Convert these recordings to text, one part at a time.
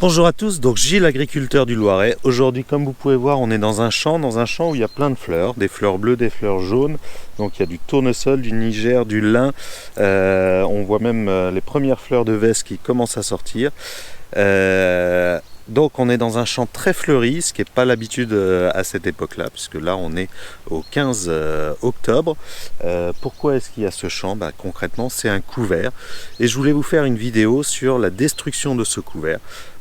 Bonjour à tous, donc Gilles, agriculteur du Loiret. Aujourd'hui, comme vous pouvez voir, on est dans un champ où il y a plein de fleurs, des fleurs bleues, des fleurs jaunes. Donc il y a du tournesol, du niger, du lin. On voit même les premières fleurs de veste qui commencent à sortir. Donc on est dans un champ très fleuri, ce qui n'est pas l'habitude à cette époque-là, puisque là on est au 15 octobre. Pourquoi est-ce qu'il y a ce champ? Concrètement, c'est un couvert. Et je voulais vous faire une vidéo sur la destruction de ce couvert.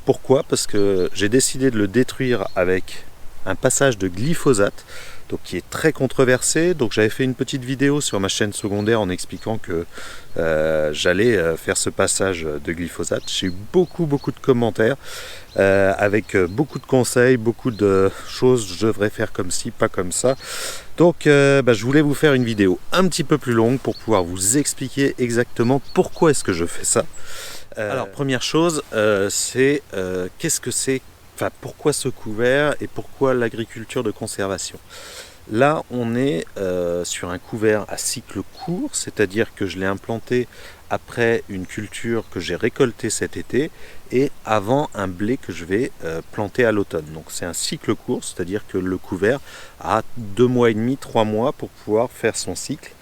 Pourquoi? Parce que j'ai décidé de le détruire avec un passage de glyphosate, donc qui est très controversé. Donc j'avais fait une petite vidéo sur ma chaîne secondaire en expliquant que j'allais faire ce passage de glyphosate. J'ai eu beaucoup de commentaires avec beaucoup de conseils, beaucoup de choses. Je devrais faire comme ci, pas comme ça. Donc je voulais vous faire une vidéo un petit peu plus longue pour pouvoir vous expliquer exactement pourquoi est-ce que je fais ça. Alors première chose, c'est qu'est-ce que c'est, pourquoi ce couvert et pourquoi l'agriculture de conservation. Là on est sur un couvert à cycle court, c'est-à-dire que je l'ai implanté après une culture que j'ai récoltée cet été et avant un blé que je vais planter à l'automne. Donc c'est un cycle court, c'est-à-dire que le couvert a 2 mois et demi, 3 mois pour pouvoir faire son cycle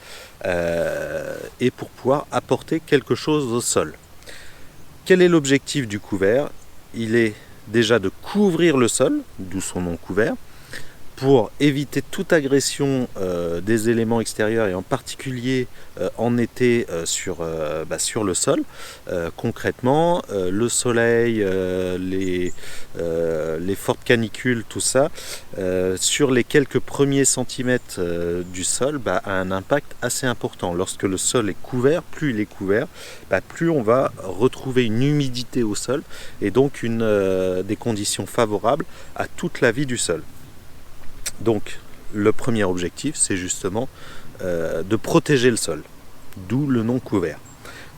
et pour pouvoir apporter quelque chose au sol. Quel est l'objectif du couvert? Il est déjà de couvrir le sol, d'où son nom couvert, pour éviter toute agression des éléments extérieurs et en particulier en été sur le sol. Concrètement, le soleil, les fortes canicules, tout ça, sur les quelques premiers centimètres du sol, a un impact assez important. Lorsque le sol est couvert, plus il est couvert, plus on va retrouver une humidité au sol et donc des conditions favorables à toute la vie du sol. Donc le premier objectif, c'est justement de protéger le sol, d'où le nom couvert.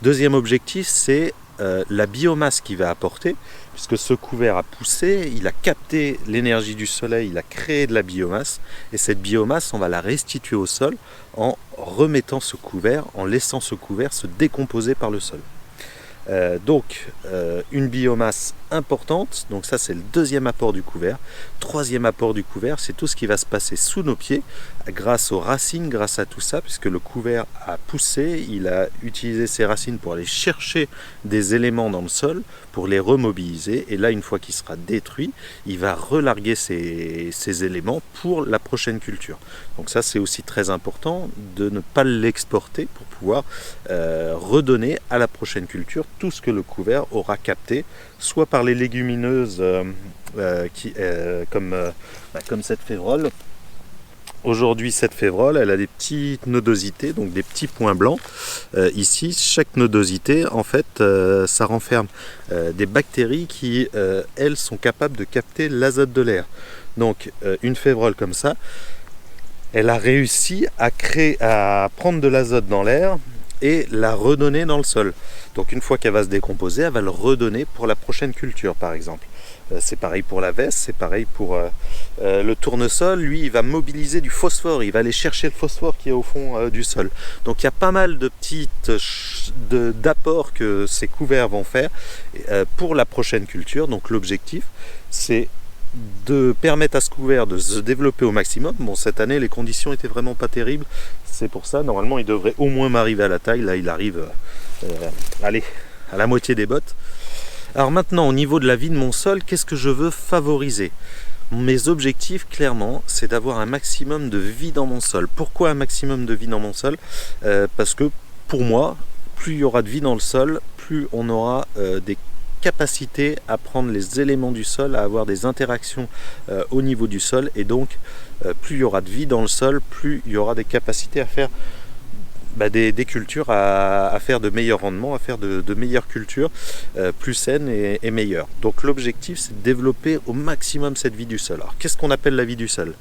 Deuxième objectif, c'est la biomasse qu'il va apporter, puisque ce couvert a poussé, il a capté l'énergie du soleil, il a créé de la biomasse, et cette biomasse, on va la restituer au sol en remettant ce couvert, en laissant ce couvert se décomposer par le sol. Une biomasse importante, donc ça c'est le deuxième apport du couvert. Troisième apport du couvert, c'est tout ce qui va se passer sous nos pieds grâce aux racines, grâce à tout ça, puisque le couvert a poussé, il a utilisé ses racines pour aller chercher des éléments dans le sol, pour les remobiliser, et là une fois qu'il sera détruit, il va relarguer ces éléments pour la prochaine culture. Donc ça c'est aussi très important de ne pas l'exporter pour pouvoir redonner à la prochaine culture tout ce que le couvert aura capté, soit par les légumineuses comme cette févrole. Aujourd'hui, cette févrole, elle a des petites nodosités, donc des petits points blancs. Ici, chaque nodosité, en fait, ça renferme des bactéries qui, elles, sont capables de capter l'azote de l'air. Donc, une févrole comme ça, elle a réussi à prendre de l'azote dans l'air et la redonner dans le sol. Donc une fois qu'elle va se décomposer, elle va le redonner pour la prochaine culture par exemple. C'est pareil pour la veste, c'est pareil pour le tournesol. Lui, il va mobiliser du phosphore, il va aller chercher le phosphore qui est au fond du sol. Donc il y a pas mal de d'apports que ces couverts vont faire pour la prochaine culture. Donc l'objectif, c'est de permettre à ce couvert de se développer au maximum. Bon, cette année les conditions étaient vraiment pas terribles, c'est pour ça normalement il devrait au moins m'arriver à la taille. Là il arrive à la moitié des bottes. Alors maintenant, au niveau de la vie de mon sol, qu'est-ce que je veux favoriser? Mes objectifs, clairement, c'est d'avoir un maximum de vie dans mon sol. Pourquoi un maximum de vie dans mon sol? Parce que pour moi, plus il y aura de vie dans le sol, plus on aura des capacité à prendre les éléments du sol, à avoir des interactions au niveau du sol, et donc plus il y aura de vie dans le sol, plus il y aura des capacités à faire des cultures, à faire de meilleurs rendements, à faire de meilleures cultures plus saines et meilleures. Donc l'objectif, c'est de développer au maximum cette vie du sol. Alors qu'est-ce qu'on appelle la vie du sol?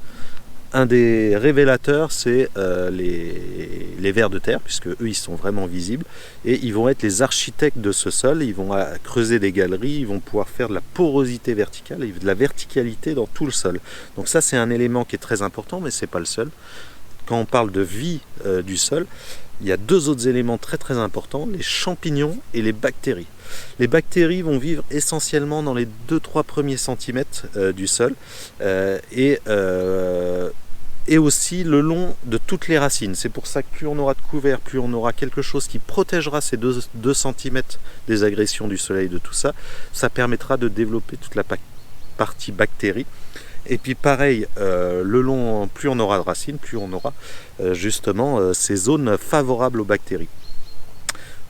Un des révélateurs, c'est les vers de terre, puisque eux ils sont vraiment visibles, et ils vont être les architectes de ce sol. Ils vont creuser des galeries, ils vont pouvoir faire de la porosité verticale et de la verticalité dans tout le sol. Donc ça, c'est un élément qui est très important, mais c'est pas le seul. quand on parle de vie du sol, il y a deux autres éléments très très importants, les champignons et les bactéries. Les bactéries vont vivre essentiellement dans les 2-3 premiers centimètres du sol et aussi le long de toutes les racines. C'est pour ça que plus on aura de couvert, plus on aura quelque chose qui protégera ces 2 cm des agressions du soleil, de tout ça, ça permettra de développer toute la partie bactérie. Et puis pareil, le long, plus on aura de racines, plus on aura justement ces zones favorables aux bactéries.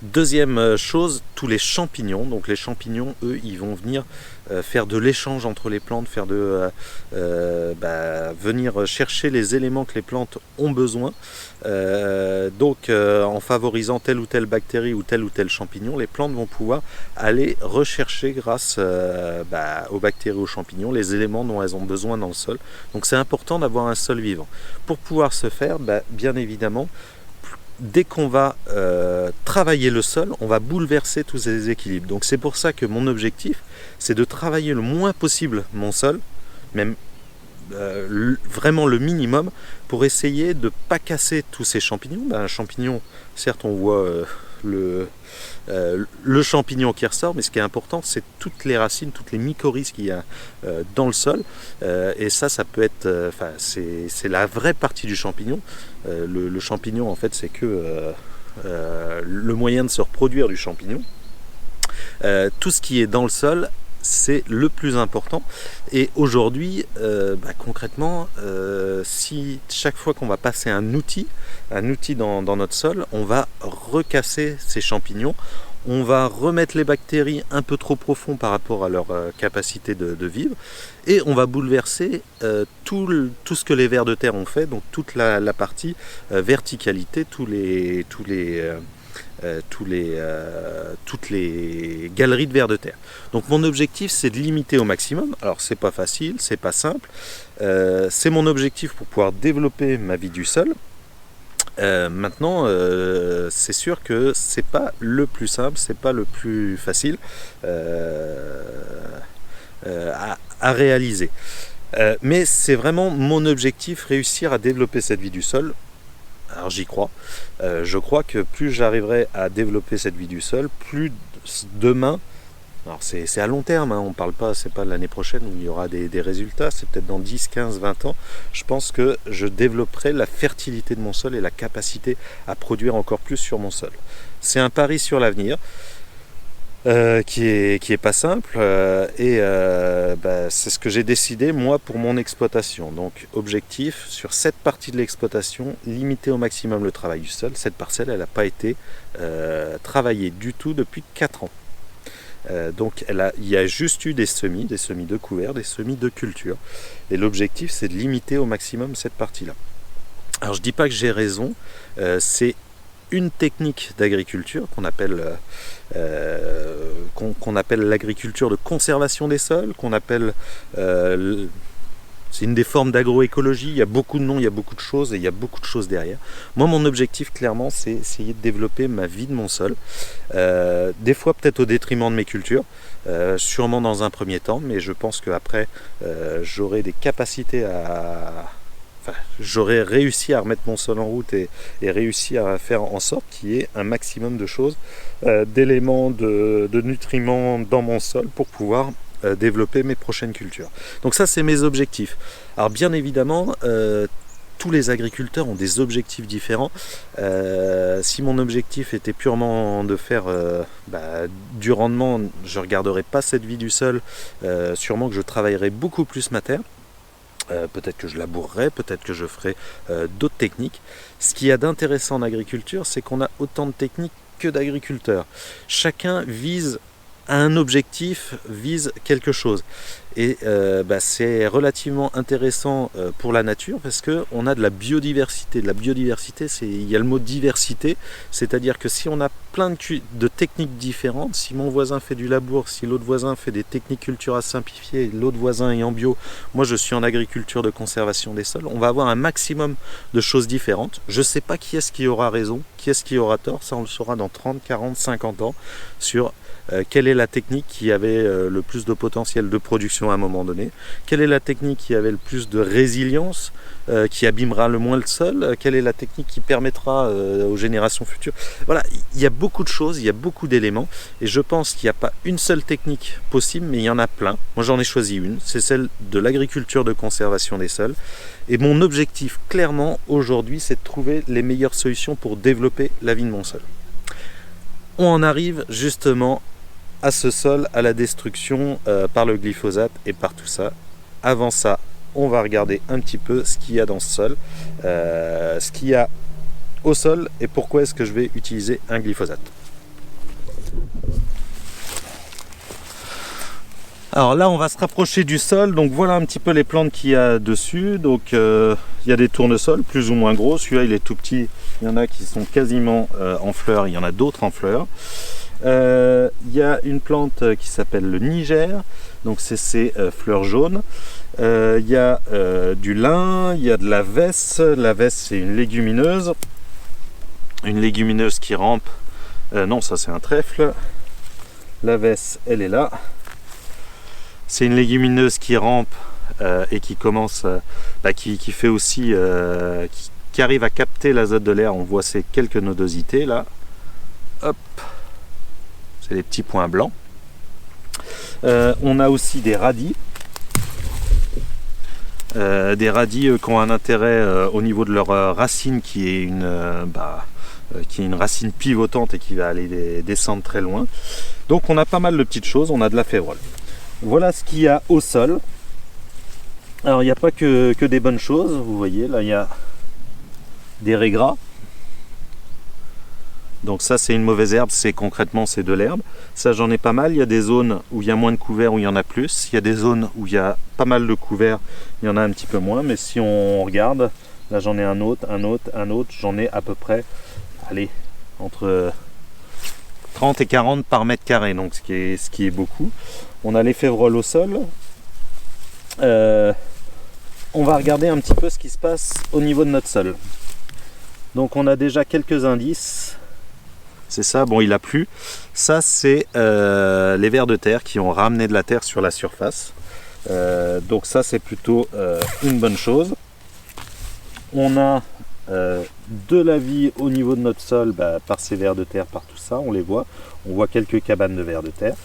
Deuxième chose, tous les champignons. Donc les champignons, eux, ils vont venir faire de l'échange entre les plantes, venir chercher les éléments que les plantes ont besoin. En favorisant telle ou telle bactérie ou tel champignon, les plantes vont pouvoir aller rechercher grâce aux bactéries, aux champignons, les éléments dont elles ont besoin dans le sol. Donc c'est important d'avoir un sol vivant. Pour pouvoir se faire, bien évidemment, dès qu'on va travailler le sol, on va bouleverser tous ces équilibres. Donc c'est pour ça que mon objectif, c'est de travailler le moins possible mon sol, même vraiment le minimum, pour essayer de ne pas casser tous ces champignons. Un champignon, certes on voit le champignon qui ressort, mais ce qui est important, c'est toutes les racines, toutes les mycorhizes qu'il y a dans le sol, et ça peut être, c'est la vraie partie du champignon. Le champignon, en fait, c'est que le moyen de se reproduire du champignon. Tout ce qui est dans le sol, c'est le plus important. Et aujourd'hui, concrètement, si chaque fois qu'on va passer un outil dans notre sol, on va recasser ces champignons, on va remettre les bactéries un peu trop profond par rapport à leur capacité de vivre, et on va bouleverser tout ce que les vers de terre ont fait, donc toute la partie verticalité, toutes les galeries de vers de terre. Donc mon objectif, c'est de limiter au maximum. Alors c'est pas facile, c'est pas simple, c'est mon objectif pour pouvoir développer ma vie du sol. Maintenant, c'est sûr que c'est pas le plus simple, c'est pas le plus facile à réaliser. Mais c'est vraiment mon objectif, réussir à développer cette vie du sol. Alors j'y crois. Je crois que plus j'arriverai à développer cette vie du sol, plus demain, alors c'est à long terme, on parle pas, c'est pas l'année prochaine où il y aura des résultats, c'est peut-être dans 10, 15, 20 ans, je pense que je développerai la fertilité de mon sol et la capacité à produire encore plus sur mon sol. C'est un pari sur l'avenir. Qui est pas simple, c'est ce que j'ai décidé moi pour mon exploitation. Donc objectif sur cette partie de l'exploitation, limiter au maximum le travail du sol. Cette parcelle, elle n'a pas été travaillée du tout depuis 4 ans. Donc il y a juste eu des semis de couvert, des semis de culture, et l'objectif, c'est de limiter au maximum cette partie là. Alors je dis pas que j'ai raison, c'est une technique d'agriculture qu'on appelle l'agriculture de conservation des sols, c'est une des formes d'agroécologie. Il y a beaucoup de noms, il y a beaucoup de choses, et il y a beaucoup de choses derrière. Moi, mon objectif, clairement, c'est essayer de développer ma vie de mon sol, des fois peut-être au détriment de mes cultures, sûrement dans un premier temps, mais je pense qu'après j'aurai des capacités j'aurais réussi à remettre mon sol en route et réussi à faire en sorte qu'il y ait un maximum de choses, d'éléments, de nutriments dans mon sol pour pouvoir développer mes prochaines cultures. Donc ça, c'est mes objectifs. Alors bien évidemment, tous les agriculteurs ont des objectifs différents. Si mon objectif était purement de faire du rendement, je ne regarderais pas cette vie du sol, sûrement que je travaillerais beaucoup plus ma terre. Peut-être que je labourerai, peut-être que je ferai d'autres techniques. Ce qu'il y a d'intéressant en agriculture, c'est qu'on a autant de techniques que d'agriculteurs. Chacun vise un objectif, vise quelque chose. Et c'est relativement intéressant pour la nature parce qu'on a de la biodiversité. De la biodiversité, il y a le mot diversité, c'est-à-dire que si on a plein de techniques différentes, si mon voisin fait du labour, si l'autre voisin fait des techniques culturales simplifiées, l'autre voisin est en bio, moi je suis en agriculture de conservation des sols, on va avoir un maximum de choses différentes. Je ne sais pas qui est-ce qui aura raison, qui est-ce qui aura tort, ça on le saura dans 30, 40, 50 ans, sur quelle est la technique qui avait le plus de potentiel de production destruction à un moment donné? Quelle est la technique qui avait le plus de résilience, qui abîmera le moins le sol? Quelle est la technique qui permettra aux générations futures? Voilà, il y a beaucoup de choses, il y a beaucoup d'éléments, et je pense qu'il n'y a pas une seule technique possible, mais il y en a plein. Moi j'en ai choisi une, c'est celle de l'agriculture de conservation des sols. Et mon objectif, clairement, aujourd'hui, c'est de trouver les meilleures solutions pour développer la vie de mon sol. On en arrive justement à ce sol, à la destruction par le glyphosate et par tout ça. Avant ça, on va regarder un petit peu ce qu'il y a dans ce sol, ce qu'il y a au sol et pourquoi est-ce que je vais utiliser un glyphosate. Alors là, on va se rapprocher du sol, donc voilà un petit peu les plantes qu'il y a dessus. Donc il y a des tournesols plus ou moins gros, celui-là il est tout petit, il y en a qui sont quasiment en fleurs, il y en a d'autres en fleurs. Il y a une plante qui s'appelle le Niger, donc c'est ces fleurs jaunes. Il y a du lin, il y a de la vesse. La vesse c'est une légumineuse qui rampe. Non, ça c'est un trèfle. La vesse, elle est là. C'est une légumineuse qui rampe et qui commence, qui fait aussi, qui arrive à capter l'azote de l'air. On voit ces quelques nodosités là. Hop, c'est les petits points blancs. On a aussi des radis. Des radis qui ont un intérêt au niveau de leur racine qui est une racine pivotante et qui va aller descendre très loin. Donc on a pas mal de petites choses, on a de la févrole. Voilà ce qu'il y a au sol. Alors il n'y a pas que des bonnes choses, vous voyez, là il y a des raies gras. Donc ça c'est une mauvaise herbe, concrètement c'est de l'herbe. Ça j'en ai pas mal, il y a des zones où il y a moins de couverts, où il y en a plus. Il y a des zones où il y a pas mal de couverts, il y en a un petit peu moins. Mais si on regarde, là j'en ai un autre, j'en ai à peu près, allez, entre 30 et 40 par mètre carré, donc ce qui est beaucoup. On a les févroles au sol. On va regarder un petit peu ce qui se passe au niveau de notre sol. Donc on a déjà quelques indices. C'est ça, bon il a plu. Ça c'est les vers de terre qui ont ramené de la terre sur la surface. Donc ça c'est plutôt une bonne chose. On a de la vie au niveau de notre sol par ces vers de terre, par tout ça, on les voit. On voit quelques cabanes de vers de terre.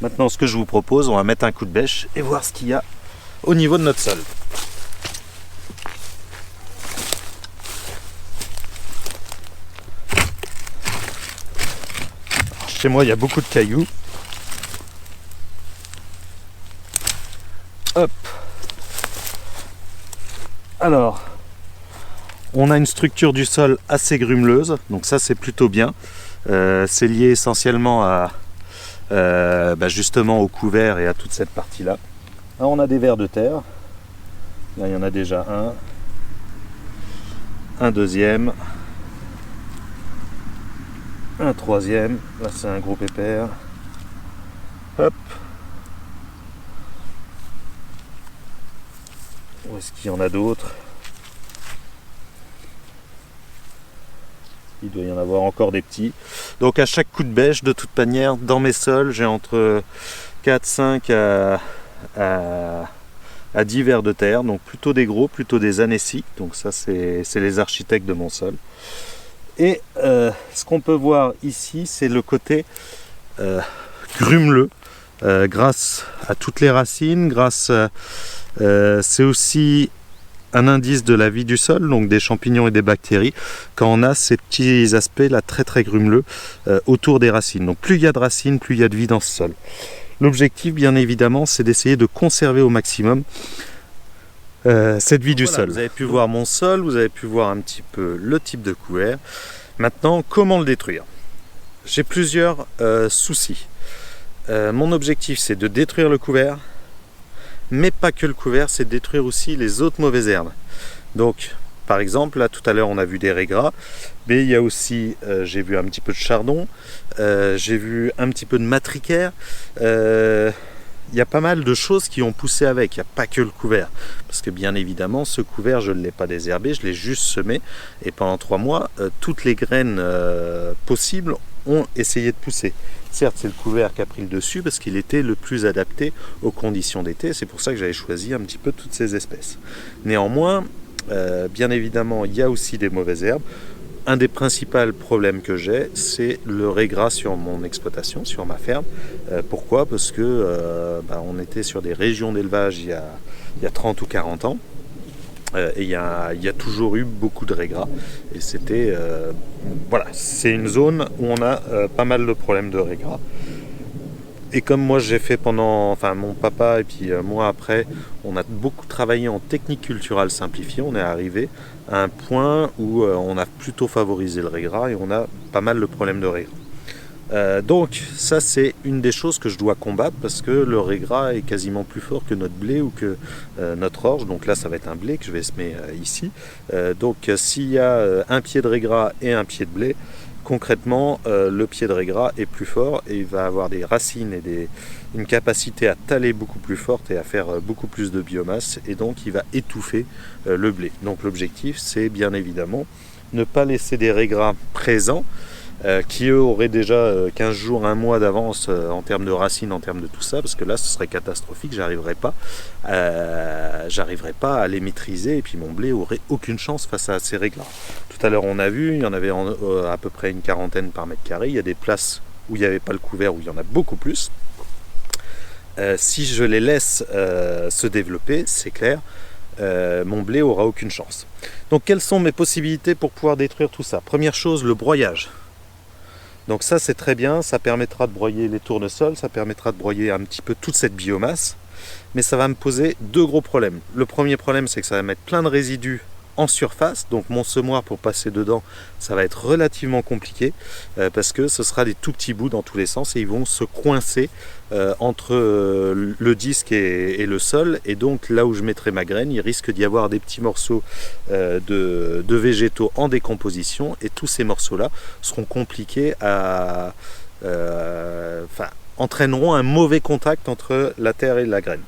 Maintenant ce que je vous propose, on va mettre un coup de bêche et voir ce qu'il y a au niveau de notre sol. Chez moi il y a beaucoup de cailloux. Hop. Alors, on a une structure du sol assez grumeleuse, donc ça c'est plutôt bien. C'est lié essentiellement à justement au couvert et à toute cette partie là. Là on a des vers de terre. Là il y en a déjà un deuxième, un troisième. Là c'est un gros pépère. Hop. Où est-ce qu'il y en a d'autres? Il doit y en avoir encore des petits. Donc à chaque coup de bêche, de toute manière, dans mes sols, j'ai entre 4, 5 à 10 vers de terre. Donc plutôt des gros, plutôt des anéciques. Donc ça, c'est les architectes de mon sol. Et ce qu'on peut voir ici, c'est le côté grumeleux. Grâce à toutes les racines, c'est aussi un indice de la vie du sol, donc des champignons et des bactéries, quand on a ces petits aspects là très très grumeleux autour des racines. Donc plus il y a de racines, plus il y a de vie dans ce sol. L'objectif bien évidemment c'est d'essayer de conserver au maximum cette vie du sol. Vous avez pu voir mon sol, vous avez pu voir un petit peu le type de couvert. Maintenant comment le détruire? J'ai plusieurs soucis. Mon objectif c'est de détruire le couvert, mais pas que le couvert, c'est de détruire aussi les autres mauvaises herbes. Donc par exemple là tout à l'heure on a vu des raies gras, mais il y a aussi j'ai vu un petit peu de chardon, j'ai vu un petit peu de matricaire, il y a pas mal de choses qui ont poussé avec, il n'y a pas que le couvert, parce que bien évidemment ce couvert je ne l'ai pas désherbé, je l'ai juste semé, et pendant 3 mois toutes les graines possibles ont essayé de pousser. Certes, c'est le couvert qui a pris le dessus parce qu'il était le plus adapté aux conditions d'été. C'est pour ça que j'avais choisi un petit peu toutes ces espèces. Néanmoins, bien évidemment, il y a aussi des mauvaises herbes. Un des principaux problèmes que j'ai, c'est le régras sur mon exploitation, sur ma ferme. Pourquoi ? Parce que on était sur des régions d'élevage il y a 30 ou 40 ans. Et il y a toujours eu beaucoup de régras. Et c'était... voilà, c'est une zone où on a pas mal de problèmes de régras. Et comme moi j'ai fait mon papa et puis moi après, on a beaucoup travaillé en technique culturale simplifiée, on est arrivé à un point où on a plutôt favorisé le régras et on a pas mal de problèmes de régras. Donc ça c'est une des choses que je dois combattre parce que le régras est quasiment plus fort que notre blé ou que notre orge. Donc là ça va être un blé que je vais semer ici. Donc s'il y a un pied de régras et un pied de blé, concrètement le pied de régras est plus fort et il va avoir des racines et une capacité à taler beaucoup plus forte et à faire beaucoup plus de biomasse et donc il va étouffer le blé. Donc l'objectif c'est bien évidemment ne pas laisser des régras présents qui eux auraient déjà 15 jours, un mois d'avance en termes de racines, en termes de tout ça, parce que là ce serait catastrophique, j'arriverais pas à les maîtriser et puis mon blé aurait aucune chance face à ces réglas. Tout à l'heure on a vu, il y en avait à peu près une quarantaine par mètre carré, il y a des places où il n'y avait pas le couvert, où il y en a beaucoup plus. Si je les laisse se développer, c'est clair, mon blé aura aucune chance. Donc quelles sont mes possibilités pour pouvoir détruire tout ça ? Première chose, le broyage. Donc ça c'est très bien, ça permettra de broyer les tournesols, ça permettra de broyer un petit peu toute cette biomasse, mais ça va me poser deux gros problèmes. Le premier problème c'est que ça va mettre plein de résidus en surface, donc mon semoir pour passer dedans ça va être relativement compliqué parce que ce sera des tout petits bouts dans tous les sens et ils vont se coincer entre le disque et le sol, et donc là où je mettrai ma graine il risque d'y avoir des petits morceaux de végétaux en décomposition et tous ces morceaux là seront compliqués entraîneront un mauvais contact entre la terre et la graine.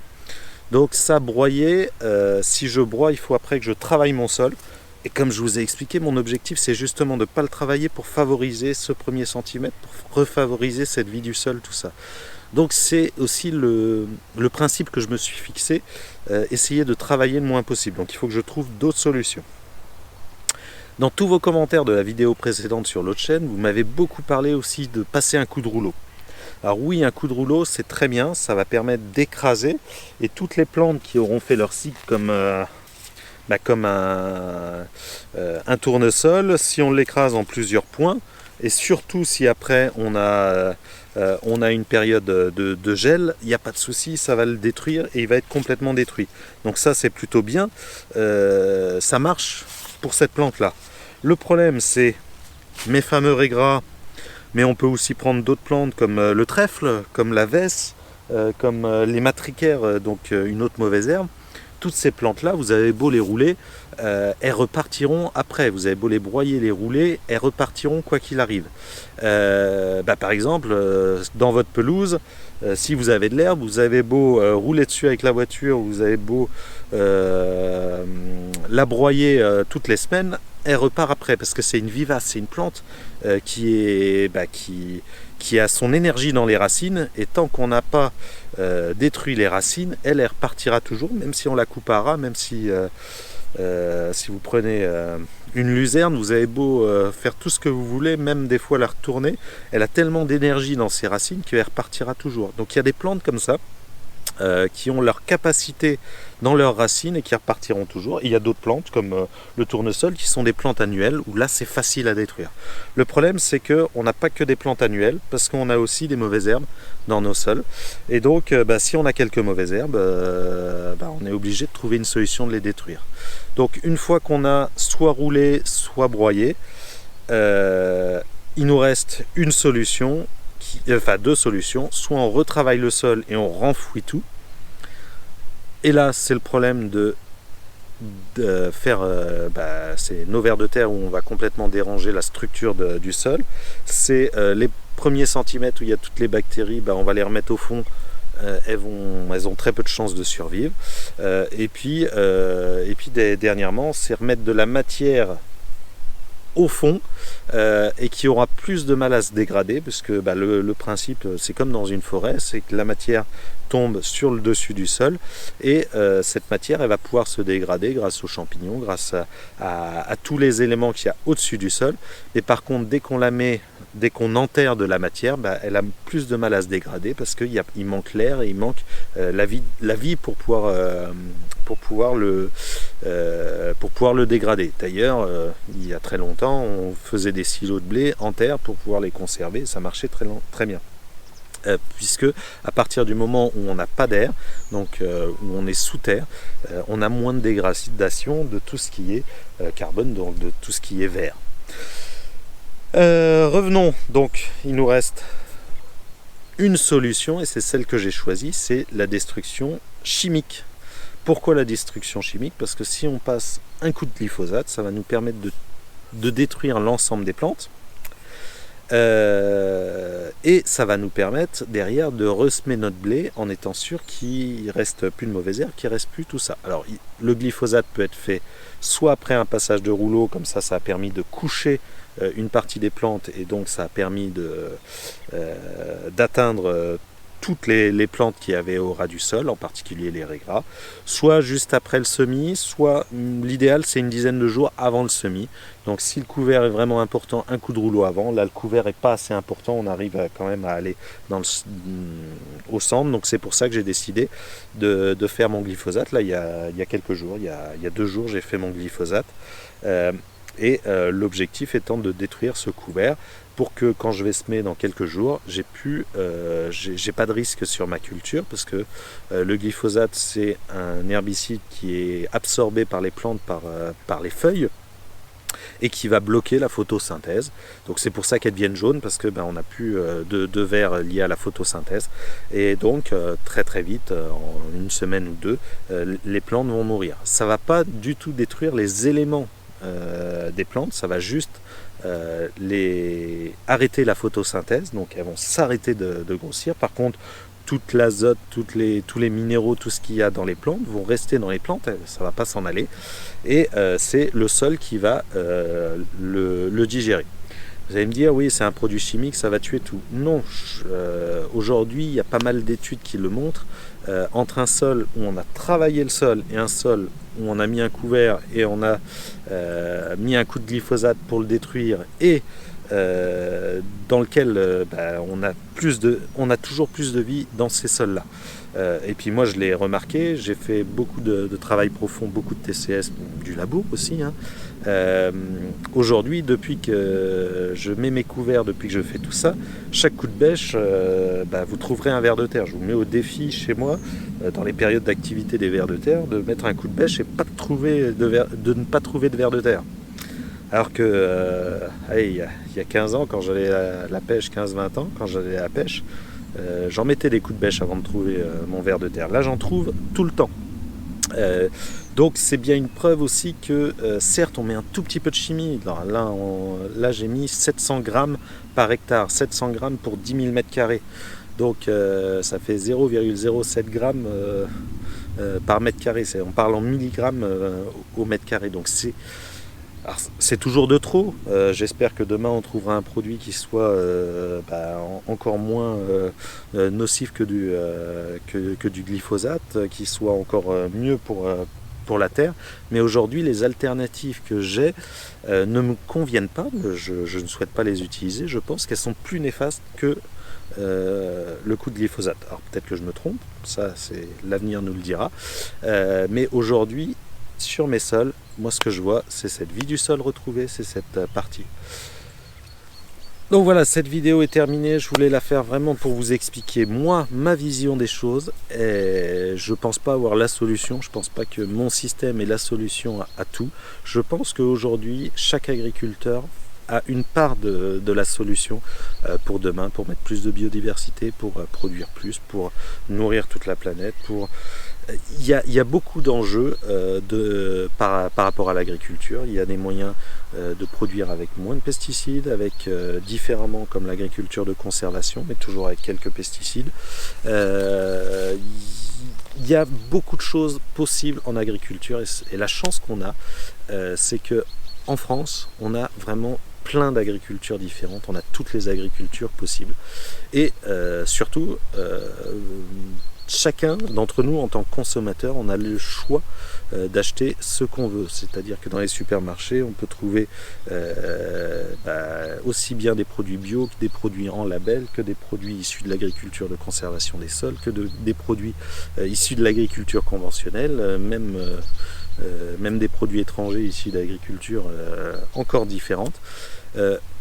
Donc ça, broyer, si je broie, il faut après que je travaille mon sol. Et comme je vous ai expliqué, mon objectif c'est justement de ne pas le travailler pour favoriser ce premier centimètre, pour refavoriser cette vie du sol, tout ça. Donc c'est aussi le principe que je me suis fixé, essayer de travailler le moins possible. Donc il faut que je trouve d'autres solutions. Dans tous vos commentaires de la vidéo précédente sur l'autre chaîne, vous m'avez beaucoup parlé aussi de passer un coup de rouleau. Alors oui, un coup de rouleau c'est très bien, ça va permettre d'écraser et toutes les plantes qui auront fait leur cycle comme un tournesol, si on l'écrase en plusieurs points, et surtout si après on a une période de gel, il n'y a pas de souci, ça va le détruire et il va être complètement détruit. Donc ça c'est plutôt bien, ça marche pour cette plante là. Le problème c'est mes fameux régras, mais on peut aussi prendre d'autres plantes comme le trèfle, comme la vesse, comme les matricaires, donc une autre mauvaise herbe. Toutes ces plantes-là, vous avez beau les rouler, elles repartiront après. Vous avez beau les broyer, les rouler, elles repartiront quoi qu'il arrive. Par exemple, dans votre pelouse, si vous avez de l'herbe, vous avez beau rouler dessus avec la voiture, vous avez beau la broyer toutes les semaines, elle repart après parce que c'est une vivace, c'est une plante qui a son énergie dans les racines, et tant qu'on n'a pas détruit les racines, elle repartira toujours, même si on la coupe à ras, même si vous prenez une luzerne, vous avez beau faire tout ce que vous voulez, même des fois la retourner, elle a tellement d'énergie dans ses racines qu'elle repartira toujours. Donc il y a des plantes comme ça qui ont leur capacité dans leurs racines et qui repartiront toujours. Et il y a d'autres plantes comme le tournesol qui sont des plantes annuelles où là c'est facile à détruire. Le problème c'est qu'on n'a pas que des plantes annuelles parce qu'on a aussi des mauvaises herbes dans nos sols. Et donc si on a quelques mauvaises herbes, on est obligé de trouver une solution de les détruire. Donc une fois qu'on a soit roulé, soit broyé, il nous reste une solution. Deux solutions, soit on retravaille le sol et on renfouit tout, et là c'est le problème de faire c'est nos vers de terre où on va complètement déranger la structure du sol. C'est les premiers centimètres où il y a toutes les bactéries, on va les remettre au fond, elles ont très peu de chances de survivre, et puis dernièrement c'est remettre de la matière au fond et qui aura plus de mal à se dégrader, puisque le principe, c'est comme dans une forêt, c'est que la matière tombe sur le dessus du sol et cette matière, elle va pouvoir se dégrader grâce aux champignons, grâce à tous les éléments qu'il y a au-dessus du sol. Et par contre, dès qu'on enterre de la matière, elle a plus de mal à se dégrader parce qu'il manque l'air et il manque la vie pour pouvoir le dégrader. D'ailleurs, il y a très longtemps, on faisait des silos de blé en terre pour pouvoir les conserver. Ça marchait très bien. Puisque à partir du moment où on n'a pas d'air, donc où on est sous terre, on a moins de dégradation de tout ce qui est carbone, donc de tout ce qui est vert. Revenons, donc il nous reste une solution et c'est celle que j'ai choisie, c'est la destruction chimique. Pourquoi la destruction chimique? Parce que si on passe un coup de glyphosate, ça va nous permettre de détruire l'ensemble des plantes. Et ça va nous permettre derrière de ressemer notre blé en étant sûr qu'il ne reste plus de mauvaises herbes, qu'il ne reste plus tout ça. Alors le glyphosate peut être fait soit après un passage de rouleau, comme ça a permis de coucher une partie des plantes et donc ça a permis d'atteindre toutes les plantes qui avaient au ras du sol, en particulier les raies gras, soit juste après le semis, soit l'idéal c'est une dizaine de jours avant le semis. Donc si le couvert est vraiment important, un coup de rouleau avant. Là le couvert n'est pas assez important, on arrive quand même à aller au centre. Donc c'est pour ça que j'ai décidé de faire mon glyphosate. Là il y a quelques jours, il y a 2 jours j'ai fait mon glyphosate. L'objectif étant de détruire ce couvert pour que quand je vais semer dans quelques jours, j'ai pas de risque sur ma culture, parce que le glyphosate c'est un herbicide qui est absorbé par les plantes par les feuilles et qui va bloquer la photosynthèse. Donc c'est pour ça qu'elles deviennent jaunes, parce que on n'a plus de verre lié à la photosynthèse, et donc très vite, en une semaine ou 2, les plantes vont mourir. Ça va pas du tout détruire les éléments des plantes, ça va juste arrêter la photosynthèse, donc elles vont s'arrêter de grossir. Par contre, toute l'azote, tous les minéraux, tout ce qu'il y a dans les plantes vont rester dans les plantes, ça ne va pas s'en aller, et c'est le sol qui va le digérer. Vous allez me dire, oui, c'est un produit chimique, ça va tuer tout. Non, aujourd'hui, il y a pas mal d'études qui le montrent. Entre un sol où on a travaillé le sol et un sol où on a mis un couvert et on a mis un coup de glyphosate pour le détruire, et dans lequel on a toujours plus de vie dans ces sols-là. Et puis moi je l'ai remarqué, j'ai fait beaucoup de travail profond, beaucoup de TCS, du labo aussi. Aujourd'hui, depuis que je mets mes couverts, depuis que je fais tout ça, chaque coup de bêche, vous trouverez un ver de terre. Je vous mets au défi chez moi, dans les périodes d'activité des vers de terre, de mettre un coup de bêche et de ne pas trouver de ver de terre. Alors que il y a 15 ans, quand j'allais à la pêche, 15-20 ans, quand j'allais à la pêche, j'en mettais des coups de bêche avant de trouver mon ver de terre. Là, j'en trouve tout le temps. Donc c'est bien une preuve aussi que certes on met un tout petit peu de chimie. Là j'ai mis 700 grammes par hectare, 700 grammes pour 10 000 m². Donc ça fait 0,07 grammes par mètre carré. On parle en milligrammes au mètre carré. Donc c'est toujours de trop. J'espère que demain on trouvera un produit qui soit encore moins nocif que du glyphosate, qui soit encore mieux pour la terre. Mais aujourd'hui, les alternatives que j'ai ne me conviennent pas. Je ne souhaite pas les utiliser. Je pense qu'elles sont plus néfastes que le coup de glyphosate. Alors peut-être que je me trompe, ça c'est l'avenir nous le dira. Mais aujourd'hui, sur mes sols, moi ce que je vois, c'est cette vie du sol retrouvée, c'est cette partie. Donc voilà, cette vidéo est terminée. Je voulais la faire vraiment pour vous expliquer moi, ma vision des choses. Et je ne pense pas avoir la solution, je ne pense pas que mon système est la solution à tout. Je pense qu'aujourd'hui, chaque agriculteur a une part de la solution pour demain, pour mettre plus de biodiversité, pour produire plus, pour nourrir toute la planète, il y a beaucoup d'enjeux par rapport à l'agriculture. Il y a des moyens de produire avec moins de pesticides, avec différemment comme l'agriculture de conservation, mais toujours avec quelques pesticides. Il y a beaucoup de choses possibles en agriculture, et la chance qu'on a, c'est que en France, on a vraiment plein d'agricultures différentes, on a toutes les agricultures possibles. Et surtout, chacun d'entre nous en tant que consommateur, on a le choix d'acheter ce qu'on veut. C'est-à-dire que dans les supermarchés, on peut trouver aussi bien des produits bio que des produits en label, que des produits issus de l'agriculture de conservation des sols, que des produits issus de l'agriculture conventionnelle, même des produits étrangers issus d'agriculture encore différentes.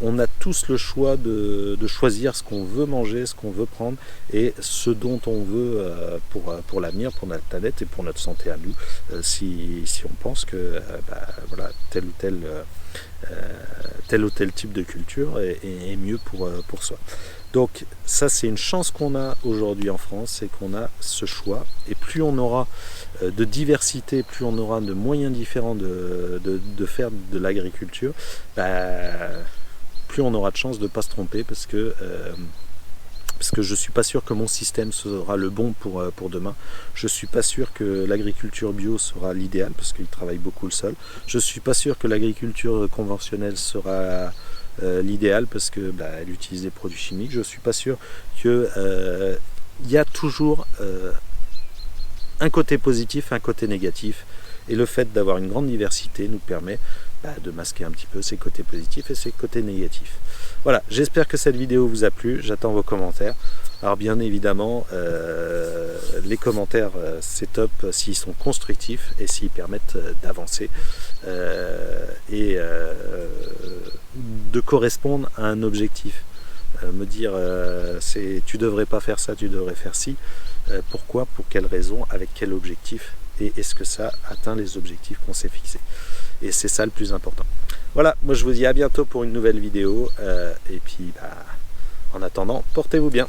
On a tous le choix de choisir ce qu'on veut manger, ce qu'on veut prendre et ce dont on veut pour l'avenir, pour notre planète et pour notre santé à nous, si on pense que voilà, tel ou tel type de culture est mieux pour soi. Donc ça, c'est une chance qu'on a aujourd'hui en France, c'est qu'on a ce choix. Et plus on aura de diversité, plus on aura de moyens différents de faire de l'agriculture, plus on aura de chances de ne pas se tromper, parce que je ne suis pas sûr que mon système sera le bon pour demain. Je ne suis pas sûr que l'agriculture bio sera l'idéal, parce qu'il travaille beaucoup le sol. Je ne suis pas sûr que l'agriculture conventionnelle sera l'idéal, parce que elle utilise des produits chimiques. Je ne suis pas sûr qu'il y a toujours un côté positif, un côté négatif. Et le fait d'avoir une grande diversité nous permet de masquer un petit peu ses côtés positifs et ses côtés négatifs. Voilà, j'espère que cette vidéo vous a plu, j'attends vos commentaires. Alors bien évidemment, les commentaires c'est top s'ils sont constructifs et s'ils permettent d'avancer et de correspondre à un objectif. Me dire tu devrais pas faire ça, tu devrais faire ci. Pourquoi, pour quelle raison, avec quel objectif, et est-ce que ça atteint les objectifs qu'on s'est fixés. Et c'est ça le plus important. Voilà, moi je vous dis à bientôt pour une nouvelle vidéo, et puis en attendant, portez-vous bien.